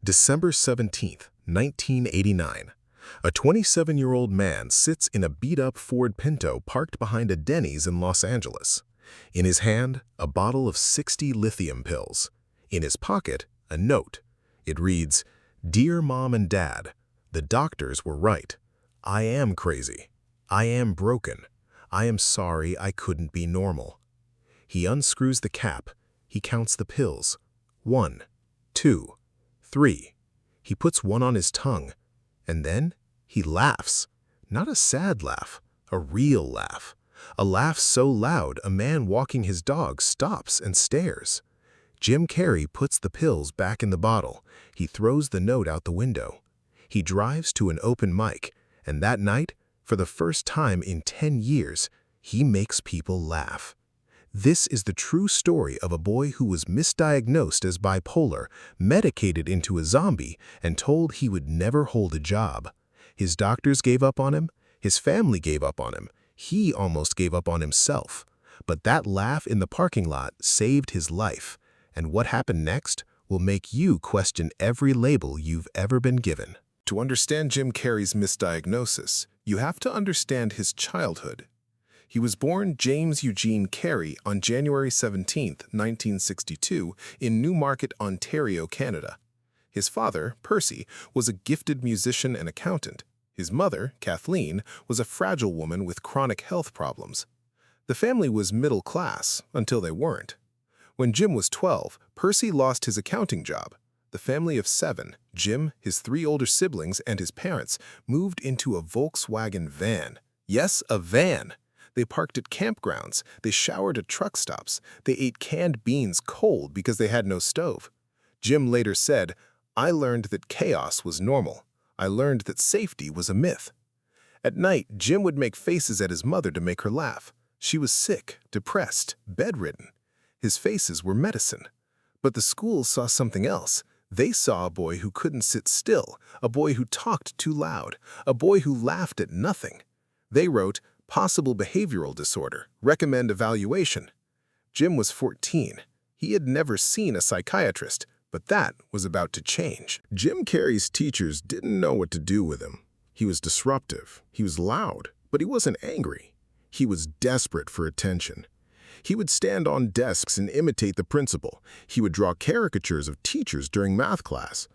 December 17, 1989. A 27-year-old man sits in a beat-up Ford Pinto parked behind a Denny's in Los Angeles. In his hand, a bottle of 60 lithium pills. In his pocket, a note. It reads, "Dear Mom and Dad, the doctors were right. I am crazy. I am broken. I am sorry I couldn't be normal." He unscrews the cap. He counts the pills. 1, 2, 3. He puts one on his tongue. And then he laughs. Not a sad laugh, a real laugh. A laugh so loud a man walking his dog stops and stares. Jim Carrey puts the pills back in the bottle. He throws the note out the window. He drives to an open mic, and that night, for the first time in 10 years, he makes people laugh. This is the true story of a boy who was misdiagnosed as bipolar, medicated into a zombie, and told he would never hold a job. His doctors gave up on him. His family gave up on him. He almost gave up on himself. But that laugh in the parking lot saved his life. And what happened next will make you question every label you've ever been given. To understand Jim Carrey's misdiagnosis, you have to understand his childhood. He was born James Eugene Carrey on January 17, 1962, in Newmarket, Ontario, Canada. His father, Percy, was a gifted musician and accountant. His mother, Kathleen, was a fragile woman with chronic health problems. The family was middle class until they weren't. When Jim was 12, Percy lost his accounting job. The family of 7, Jim, his 3 older siblings, and his parents, moved into a Volkswagen van. Yes, a van! They parked at campgrounds, they showered at truck stops, they ate canned beans cold because they had no stove. Jim later said, "I learned that chaos was normal. I learned that safety was a myth." At night, Jim would make faces at his mother to make her laugh. She was sick, depressed, bedridden. His faces were medicine. But the schools saw something else. They saw a boy who couldn't sit still, a boy who talked too loud, a boy who laughed at nothing. They wrote, "Possible behavioral disorder. Recommend evaluation." Jim was 14. He had never seen a psychiatrist, but that was about to change. Jim Carrey's teachers didn't know what to do with him. He was disruptive. He was loud, but he wasn't angry. He was desperate for attention. He would stand on desks and imitate the principal. He would draw caricatures of teachers during math class.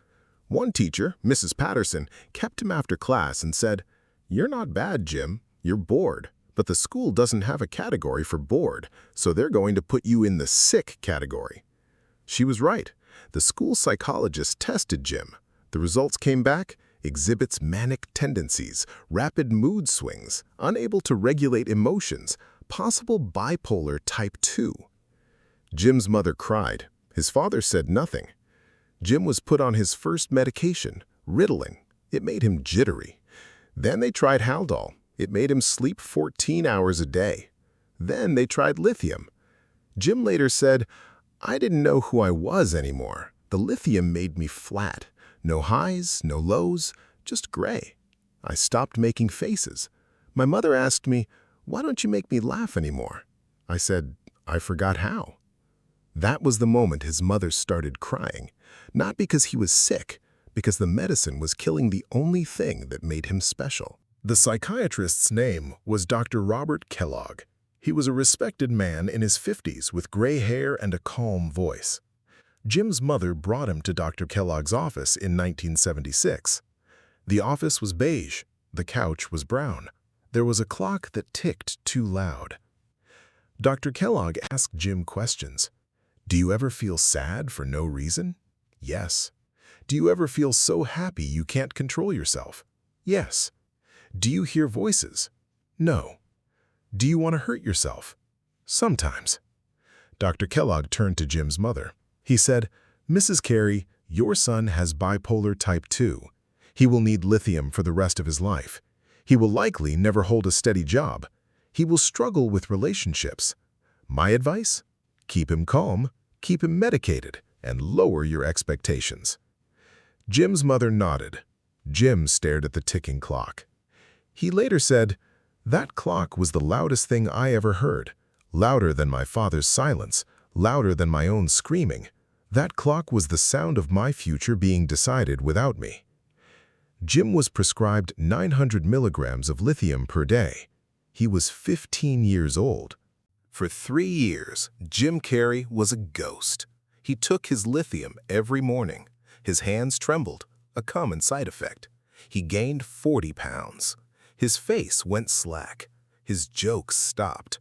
One teacher, Mrs. Patterson, kept him after class and said, "You're not bad, Jim. You're bored, but the school doesn't have a category for bored, so they're going to put you in the sick category." She was right. The school psychologist tested Jim. The results came back: exhibits manic tendencies, rapid mood swings, unable to regulate emotions, possible bipolar type II. Jim's mother cried. His father said nothing. Jim was put on his first medication, Ritalin. It made him jittery. Then they tried Haldol. It made him sleep 14 hours a day. Then they tried lithium. Jim later said, "I didn't know who I was anymore. The lithium made me flat. No highs, no lows, just gray. I stopped making faces. My mother asked me, 'Why don't you make me laugh anymore?' I said, 'I forgot how.'" That was the moment his mother started crying. Not because he was sick, because the medicine was killing the only thing that made him special. The psychiatrist's name was Dr. Robert Kellogg. He was a respected man in his 50s with gray hair and a calm voice. Jim's mother brought him to Dr. Kellogg's office in 1976. The office was beige. The couch was brown. There was a clock that ticked too loud. Dr. Kellogg asked Jim questions. "Do you ever feel sad for no reason?" "Yes." "Do you ever feel so happy you can't control yourself?" "Yes." "Do you hear voices?" "No." "Do you want to hurt yourself?" "Sometimes." Dr. Kellogg turned to Jim's mother. He said, "Mrs. Carrey, your son has bipolar type II. He will need lithium for the rest of his life. He will likely never hold a steady job. He will struggle with relationships. My advice? Keep him calm, keep him medicated, and lower your expectations." Jim's mother nodded. Jim stared at the ticking clock. He later said, "That clock was the loudest thing I ever heard, louder than my father's silence, louder than my own screaming. That clock was the sound of my future being decided without me. Jim was prescribed 900 milligrams of lithium per day. He was 15 years old. For 3 years, Jim Carrey was a ghost. He took his lithium every morning. His hands trembled, a common side effect. He gained 40 pounds. His face went slack. His jokes stopped.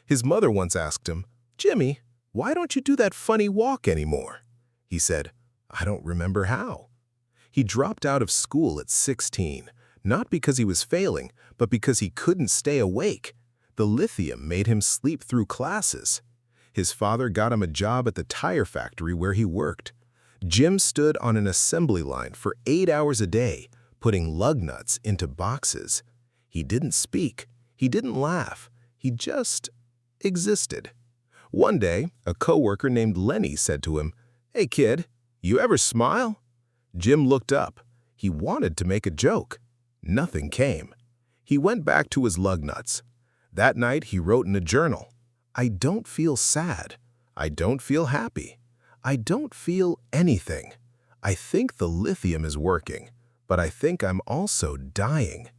His mother once asked him, "Jimmy, why don't you do that funny walk anymore?" He said, "I don't remember how." He dropped out of school at 16, not because he was failing, but because he couldn't stay awake. The lithium made him sleep through classes. His father got him a job at the tire factory where he worked. Jim stood on an assembly line for 8 hours a day, putting lug nuts into boxes. He didn't speak. He didn't laugh. He just existed. One day, a coworker named Lenny said to him, "Hey kid, you ever smile?" Jim looked up. He wanted to make a joke. Nothing came. He went back to his lug nuts. That night, he wrote in a journal, "I don't feel sad. I don't feel happy. I don't feel anything. I think the lithium is working, but I think I'm also dying."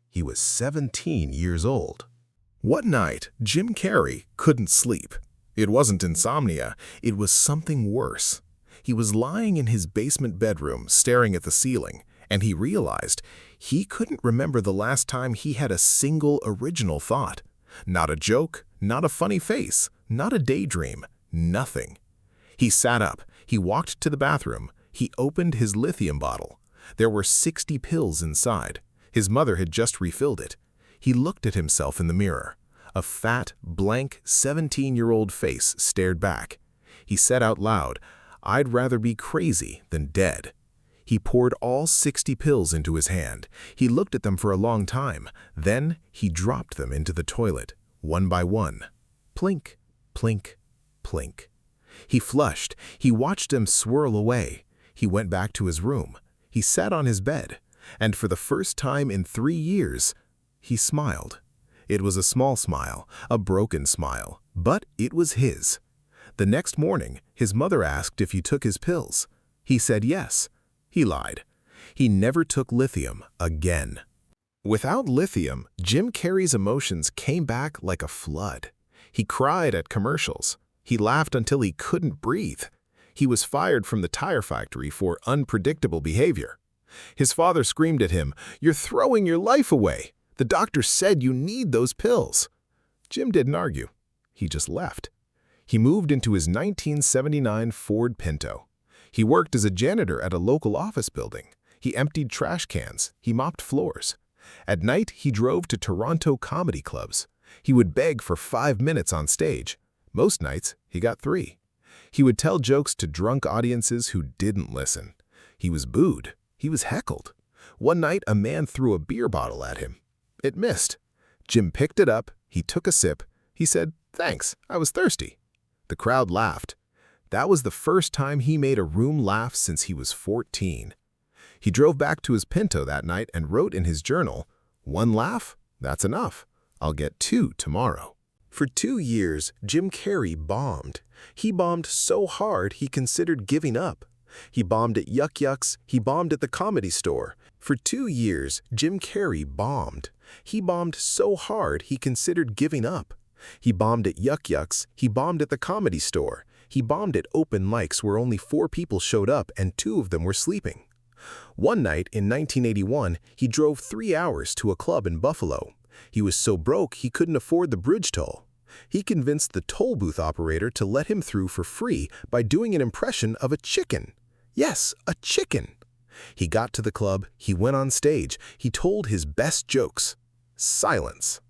He was 17 years old. One night, Jim Carrey couldn't sleep. It wasn't insomnia, it was something worse. He was lying in his basement bedroom, staring at the ceiling, and he realized he couldn't remember the last time he had a single original thought. Not a joke, not a funny face, not a daydream, nothing. He sat up, he walked to the bathroom, he opened his lithium bottle. There were 60 pills inside. His mother had just refilled it. He looked at himself in the mirror. A fat, blank, 17-year-old face stared back. He said out loud, "I'd rather be crazy than dead." He poured all 60 pills into his hand. He looked at them for a long time. Then he dropped them into the toilet, one by one. Plink, plink, plink. He flushed. He watched them swirl away. He went back to his room. He sat on his bed. And for the first time in 3 years, he smiled. It was a small smile, a broken smile, but it was his. The next morning, his mother asked if he took his pills. He said yes. He lied. He never took lithium again. Without lithium, Jim Carrey's emotions came back like a flood. He cried at commercials. He laughed until he couldn't breathe. He was fired from the tire factory for unpredictable behavior. His father screamed at him, "You're throwing your life away. The doctor said you need those pills." Jim didn't argue. He just left. He moved into his 1979 Ford Pinto. He worked as a janitor at a local office building. He emptied trash cans. He mopped floors. At night, he drove to Toronto comedy clubs. He would beg for 5 minutes on stage. Most nights, he got 3. He would tell jokes to drunk audiences who didn't listen. He was booed. He was heckled. One night, a man threw a beer bottle at him. It missed. Jim picked it up. He took a sip. He said, "Thanks, I was thirsty." The crowd laughed. That was the first time he made a room laugh since he was 14. He drove back to his Pinto that night and wrote in his journal, "One laugh? That's enough. I'll get 2 tomorrow." For 2 years, Jim Carrey bombed. He bombed so hard he considered giving up. He bombed at Yuck Yucks. He bombed at the Comedy Store. For 2 years, Jim Carrey bombed. He bombed so hard he considered giving up. He bombed at Yuck Yucks. He bombed at the Comedy Store. He bombed at open mics where only 4 people showed up and 2 of them were sleeping. One night in 1981, he drove 3 hours to a club in Buffalo. He was so broke he couldn't afford the bridge toll. He convinced the toll booth operator to let him through for free by doing an impression of a chicken. Yes, a chicken. He got to the club, he went on stage, he told his best jokes. Silence.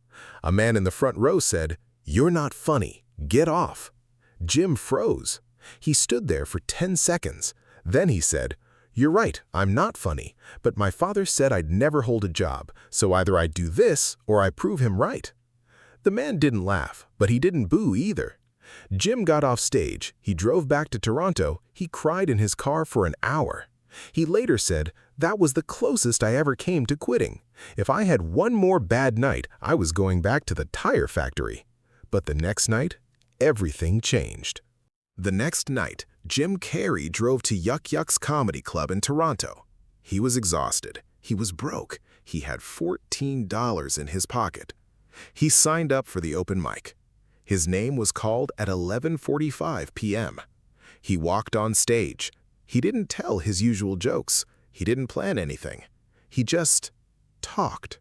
A man in the front row said, "You're not funny, get off." Jim froze. He stood there for 10 seconds. Then he said, "You're right, I'm not funny, but my father said I'd never hold a job, so either I do this or I prove him right." The man didn't laugh, but he didn't boo either. Jim got off stage. He drove back to Toronto. He cried in his car for an hour. He later said, "That was the closest I ever came to quitting. If I had one more bad night, I was going back to the tire factory." But the next night, everything changed. The next night, Jim Carrey drove to Yuck Yuck's comedy club in Toronto. He was exhausted. He was broke. He had $14 in his pocket. He signed up for the open mic. His name was called at 11:45 p.m. He walked on stage. He didn't tell his usual jokes. He didn't plan anything. He just talked.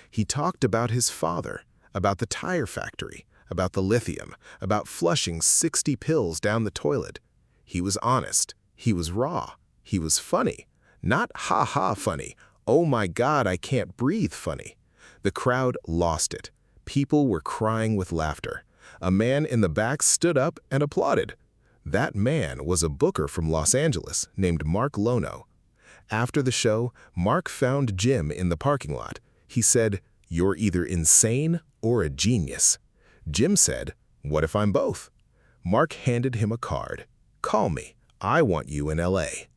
He talked about his father, about the tire factory, about the lithium, about flushing 60 pills down the toilet. He was honest. He was raw. He was funny. Not ha-ha funny, oh my God, I can't breathe funny. The crowd lost it. People were crying with laughter. A man in the back stood up and applauded. That man was a booker from Los Angeles named Mark Lono. After the show, Mark found Jim in the parking lot. He said, "You're either insane or a genius." Jim said, "What if I'm both?" Mark handed him a card. "Call me. I want you in LA."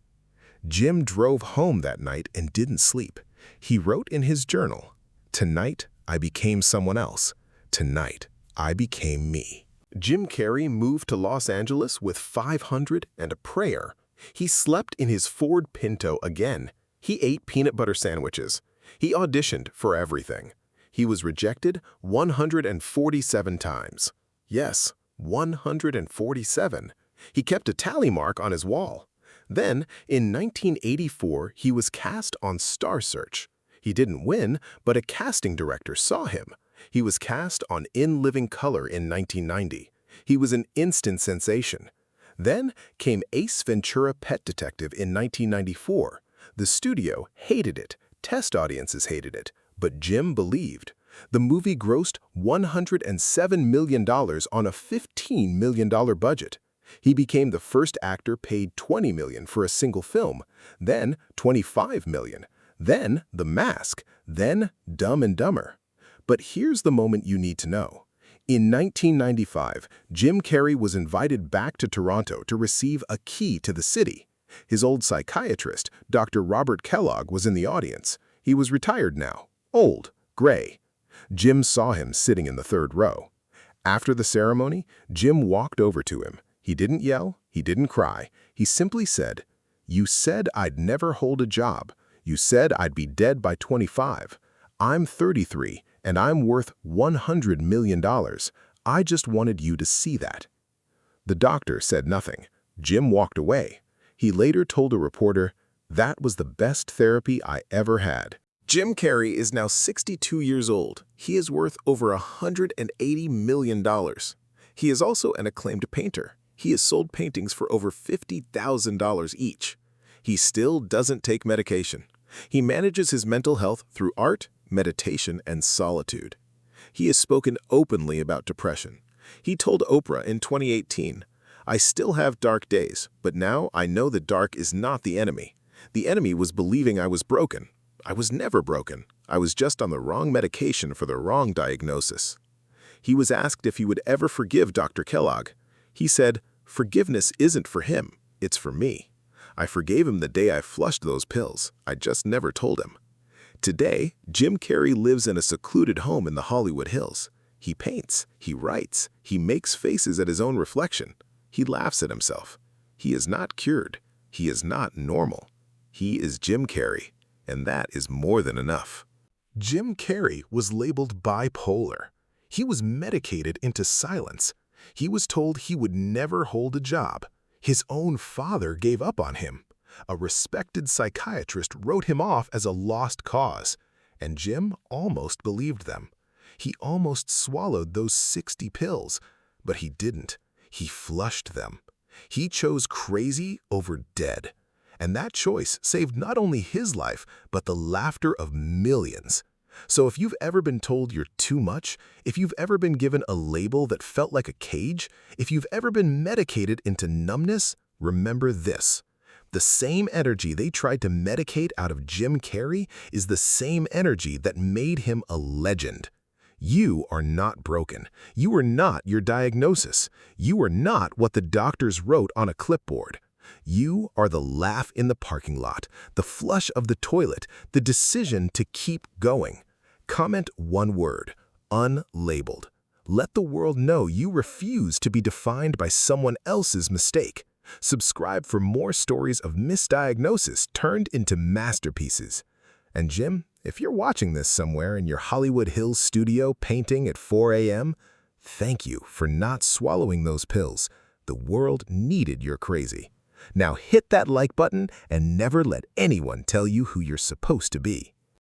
Jim drove home that night and didn't sleep. He wrote in his journal, "Tonight, I became someone else. Tonight, I became me." Jim Carrey moved to Los Angeles with $500 and a prayer. He slept in his Ford Pinto again. He ate peanut butter sandwiches. He auditioned for everything. He was rejected 147 times. Yes, 147. He kept a tally mark on his wall. Then, in 1984, he was cast on Star Search. He didn't win, but a casting director saw him. He was cast on In Living Color in 1990. He was an instant sensation. Then came Ace Ventura: Pet Detective in 1994. The studio hated it. Test audiences hated it. But Jim believed. The movie grossed $107 million on a $15 million budget. He became the first actor paid $20 million for a single film, then $25 million, then The Mask, then Dumb and Dumber. But here's the moment you need to know. In 1995, Jim Carrey was invited back to Toronto to receive a key to the city. His old psychiatrist, Dr. Robert Kellogg, was in the audience. He was retired now, old, gray. Jim saw him sitting in the third row. After the ceremony, Jim walked over to him. He didn't yell, he didn't cry. He simply said, "You said I'd never hold a job. You said I'd be dead by 25. I'm 33, and I'm worth $100 million. I just wanted you to see that." The doctor said nothing. Jim walked away. He later told a reporter, "That was the best therapy I ever had." Jim Carrey is now 62 years old. He is worth over $180 million. He is also an acclaimed painter. He has sold paintings for over $50,000 each. He still doesn't take medication. He manages his mental health through art, meditation, and solitude. He has spoken openly about depression. He told Oprah in 2018, "I still have dark days, but now I know that dark is not the enemy. The enemy was believing I was broken. I was never broken. I was just on the wrong medication for the wrong diagnosis." He was asked if he would ever forgive Dr. Kellogg. He said, "Forgiveness isn't for him, it's for me. I forgave him the day I flushed those pills. I just never told him." Today, Jim Carrey lives in a secluded home in the Hollywood Hills. He paints, he writes, he makes faces at his own reflection. He laughs at himself. He is not cured. He is not normal. He is Jim Carrey, and that is more than enough. Jim Carrey was labeled bipolar. He was medicated into silence. He was told he would never hold a job. His own father gave up on him. A respected psychiatrist wrote him off as a lost cause, and Jim almost believed them. He almost swallowed those 60 pills, but he didn't. He flushed them. He chose crazy over dead. And that choice saved not only his life, but the laughter of millions. So if you've ever been told you're too much, if you've ever been given a label that felt like a cage, if you've ever been medicated into numbness, remember this. The same energy they tried to medicate out of Jim Carrey is the same energy that made him a legend. You are not broken. You are not your diagnosis. You are not what the doctors wrote on a clipboard. You are the laugh in the parking lot, the flush of the toilet, the decision to keep going. Comment one word, unlabeled. Let the world know you refuse to be defined by someone else's mistake. Subscribe for more stories of misdiagnosis turned into masterpieces. And Jim, if you're watching this somewhere in your Hollywood Hills studio painting at 4 a.m., thank you for not swallowing those pills. The world needed your crazy. Now hit that like button and never let anyone tell you who you're supposed to be.